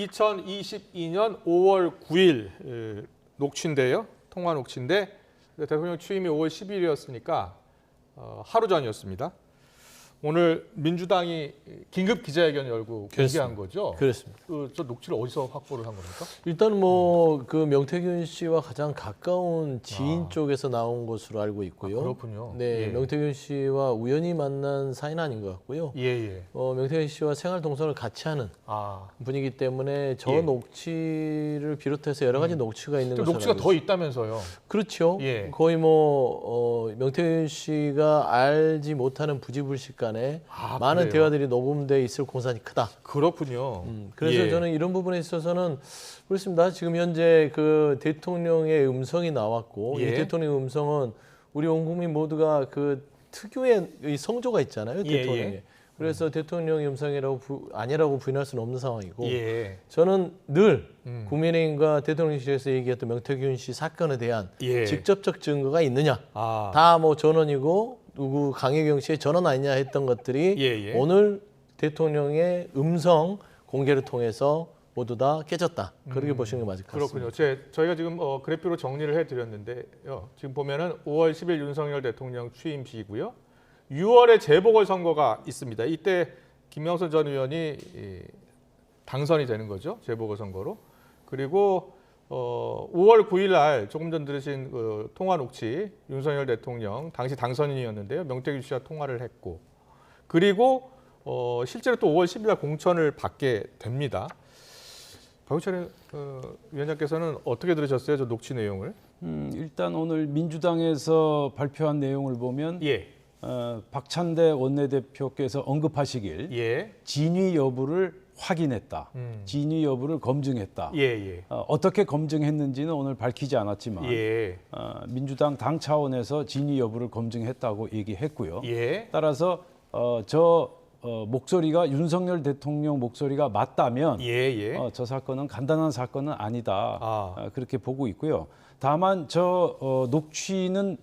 2022년 5월 9일 녹취인데요. 통화 녹취인데 대통령 취임이 5월 10일이었으니까 하루 전이었습니다. 오늘 민주당이 긴급 기자회견 열고 공개한 거죠? 그렇습니다. 저 녹취를 어디서 확보를 한 겁니까? 일단 그 명태균 씨와 가장 가까운 지인 쪽에서 나온 것으로 알고 있고요. 그렇군요. 네, 예. 명태균 씨와 우연히 만난 사이는 아닌 것 같고요. 예. 명태균 씨와 생활 동선을 같이 하는 분이기 때문에 저 예. 녹취를 비롯해서 여러 가지 녹취가 있는 것으로 녹취가 알고 더 있습니다. 있다면서요? 그렇죠. 예. 거의 명태균 씨가 알지 못하는 부지불식 간에 많은 그래요? 대화들이 녹음돼 있을 공산이 크다. 그렇군요. 그래서 예. 저는 이런 부분에 있어서는 그렇습니다. 지금 현재 그 대통령의 음성이 나왔고 예. 이 대통령의 음성은 우리 온 국민 모두가 그 특유의 이 성조가 있잖아요. 대통령에. 예. 그래서 대통령의 음성이라고 아니라고 부인할 수는 없는 상황이고 예. 저는 늘 국민의힘과 대통령실에서 얘기했던 명태균 씨 사건에 대한 예. 직접적 증거가 있느냐. 다 뭐 전원이고 누구 강혜경 씨의 전원 아니냐 했던 것들이 예. 오늘 대통령의 음성 공개를 통해서 모두 다 깨졌다. 그렇게 보시는 게 맞을 것 같습니다. 그렇군요. 저희가 지금 그래프로 정리를 해드렸는데요. 지금 보면은 5월 10일 윤석열 대통령 취임식이고요. 6월에 재보궐선거가 있습니다. 이때 김영선 전 의원이 당선이 되는 거죠. 재보궐선거로. 그리고 5월 9일 날 조금 전 들으신 그 통화 녹취 윤석열 대통령 당시 당선인이었는데요. 명태균 씨와 통화를 했고 그리고 실제로 또 5월 10일 날 공천을 받게 됩니다. 박우철 위원장께서는 어떻게 들으셨어요? 저 녹취 내용을? 일단 오늘 민주당에서 발표한 내용을 보면 예. 박찬대 원내대표께서 언급하시길 예. 진위 여부를 확인했다. 진위 여부를 검증했다. 예. 어떻게 검증했는지는 오늘 밝히지 않았지만 예. 민주당 당 차원에서 진위 여부를 검증했다고 얘기했고요. 예. 따라서 목소리가 윤석열 대통령 목소리가 맞다면 예. 저 사건은 간단한 사건은 아니다. 그렇게 보고 있고요. 다만 저 녹취는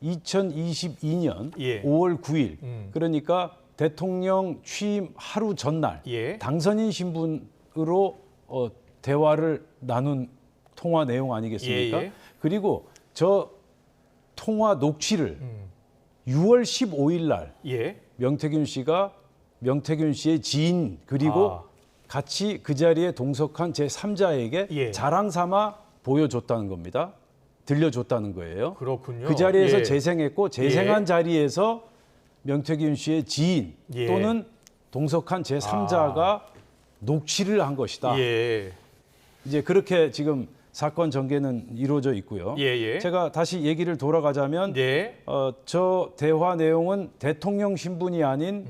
2022년 예. 5월 9일 그러니까 대통령 취임 하루 전날 예. 당선인 신분으로 대화를 나눈 통화 내용 아니겠습니까? 예. 그리고 저 통화 녹취를 6월 15일 날 예. 명태균 씨의 지인 그리고 같이 그 자리에 동석한 제3자에게 예. 자랑 삼아 보여줬다는 겁니다. 들려줬다는 거예요. 그렇군요. 그 자리에서 예. 재생했고 재생한 자리에서 명태균 씨의 지인 예. 또는 동석한 제3자가 녹취를 한 것이다. 예. 이제 그렇게 지금 사건 전개는 이루어져 있고요. 예. 제가 다시 얘기를 돌아가자면 예. 저 대화 내용은 대통령 신분이 아닌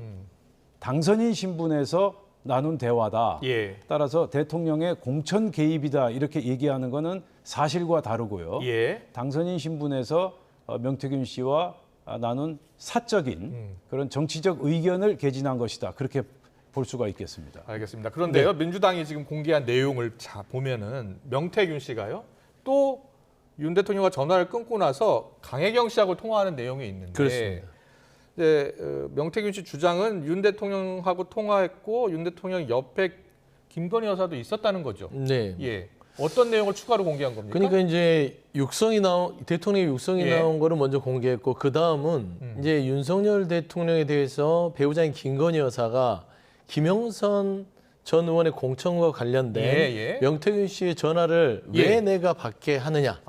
당선인 신분에서 나눈 대화다. 예. 따라서 대통령의 공천 개입이다 이렇게 얘기하는 것은 사실과 다르고요. 예. 당선인 신분에서 명태균 씨와 나눈 사적인 그런 정치적 의견을 개진한 것이다. 그렇게 볼 수가 있겠습니다. 알겠습니다. 그런데요, 민주당이 지금 공개한 내용을 보면은 명태균 씨가요, 또 윤 대통령과 전화를 끊고 나서 강혜경 씨하고 통화하는 내용이 있는데, 그렇습니다. 명태균 씨 주장은 윤 대통령하고 통화했고 윤 대통령 옆에 김건희 여사도 있었다는 거죠. 네. 예. 어떤 내용을 추가로 공개한 겁니까? 그러니까 이제 대통령의 육성이 예. 나온 거를 먼저 공개했고 그 다음은 이제 윤석열 대통령에 대해서 배우자인 김건희 여사가 김영선 전 의원의 공천과 관련된 예. 명태균 씨의 전화를 왜 내가 받게 하느냐.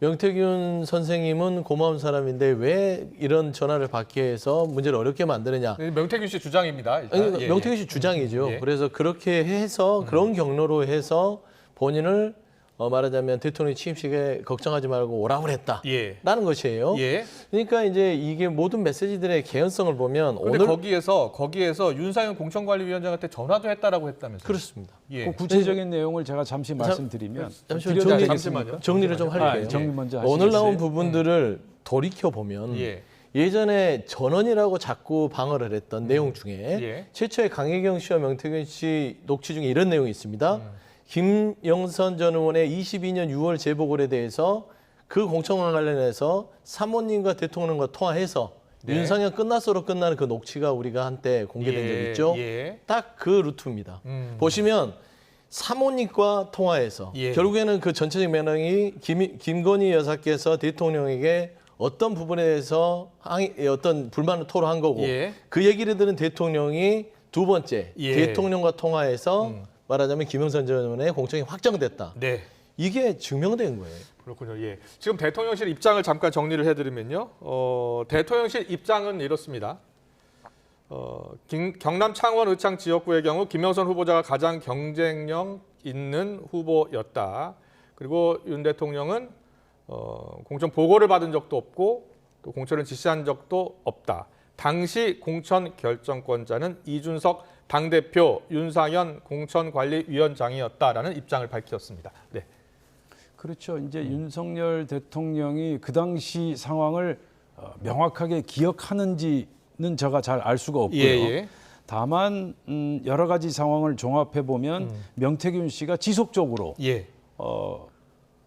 명태균 선생님은 고마운 사람인데 왜 이런 전화를 받게 해서 문제를 어렵게 만드느냐. 명태균 씨 주장입니다. 일단. 아니, 명태균 씨 주장이죠. 예. 그래서 그렇게 해서 그런 경로로 해서 본인을 말하자면 대통령 취임식에 걱정하지 말고 오라고 그랬다. 예. 라는 것이에요. 예. 그러니까 이제 이게 모든 메시지들의 개연성을 보면 근데 오늘 거기에서 윤상현 공천관리위원장한테 전화도 했다라고 했다면서요? 그렇습니다. 예. 그 구체적인 내용을 제가 잠시 말씀드리면 잠시만요. 정리를 좀 할게요. 정리 먼저 오늘 나온 하시겠어요? 부분들을 돌이켜 보면 예. 예전에 전원이라고 자꾸 방어를 했던 내용 중에 예. 최초의 강혜경 씨와 명태균 씨 녹취 중에 이런 내용이 있습니다. 김영선 전 의원의 22년 6월 재보궐에 대해서 그 공천과 관련해서 사모님과 대통령과 통화해서 윤상현 끝났어로 끝나는 그 녹취가 우리가 한때 공개된 적 있죠. 예. 딱 그 루트입니다. 보시면 사모님과 통화해서 예. 결국에는 그 전체적 맥락이 김건희 여사께서 대통령에게 어떤 부분에 대해서 어떤 불만을 토로한 거고 예. 그 얘기를 들은 대통령이 두 번째 예. 대통령과 통화해서 말하자면 김영선 전 의원의 공천이 확정됐다. 네. 이게 증명된 거예요. 그렇군요. 예. 지금 대통령실 입장을 잠깐 정리를 해드리면요. 대통령실 입장은 이렇습니다. 경남 창원 의창 지역구의 경우 김영선 후보자가 가장 경쟁력 있는 후보였다. 그리고 윤 대통령은 공천 보고를 받은 적도 없고 또 공천을 지시한 적도 없다. 당시 공천 결정권자는 이준석 당대표, 윤상현 공천관리위원장이었다라는 입장을 밝혔습니다. 네. 그렇죠. 이제 윤석열 대통령이 그 당시 상황을 명확하게 기억하는지는 제가 잘 알 수가 없고요. 예. 다만 여러 가지 상황을 종합해 보면 명태균 씨가 지속적으로 예.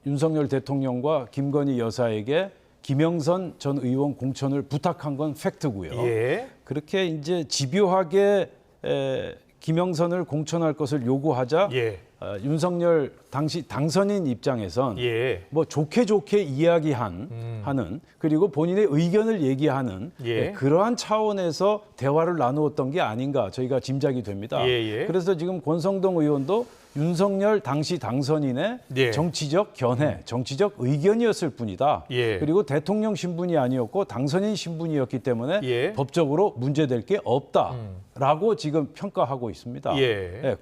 윤석열 대통령과 김건희 여사에게 김영선 전 의원 공천을 부탁한 건 팩트고요. 예. 그렇게 이제 집요하게 김영선을 공천할 것을 요구하자 예. 윤석열 당시 당선인 입장에선 예. 뭐 좋게 하는 그리고 본인의 의견을 얘기하는 예. 그러한 차원에서 대화를 나누었던 게 아닌가 저희가 짐작이 됩니다. 예. 그래서 지금 권성동 의원도 윤석열 당시 당선인의 예. 정치적 견해, 정치적 의견이었을 뿐이다. 예. 그리고 대통령 신분이 아니었고 당선인 신분이었기 때문에 예. 법적으로 문제될 게 없다라고 지금 평가하고 있습니다. 예.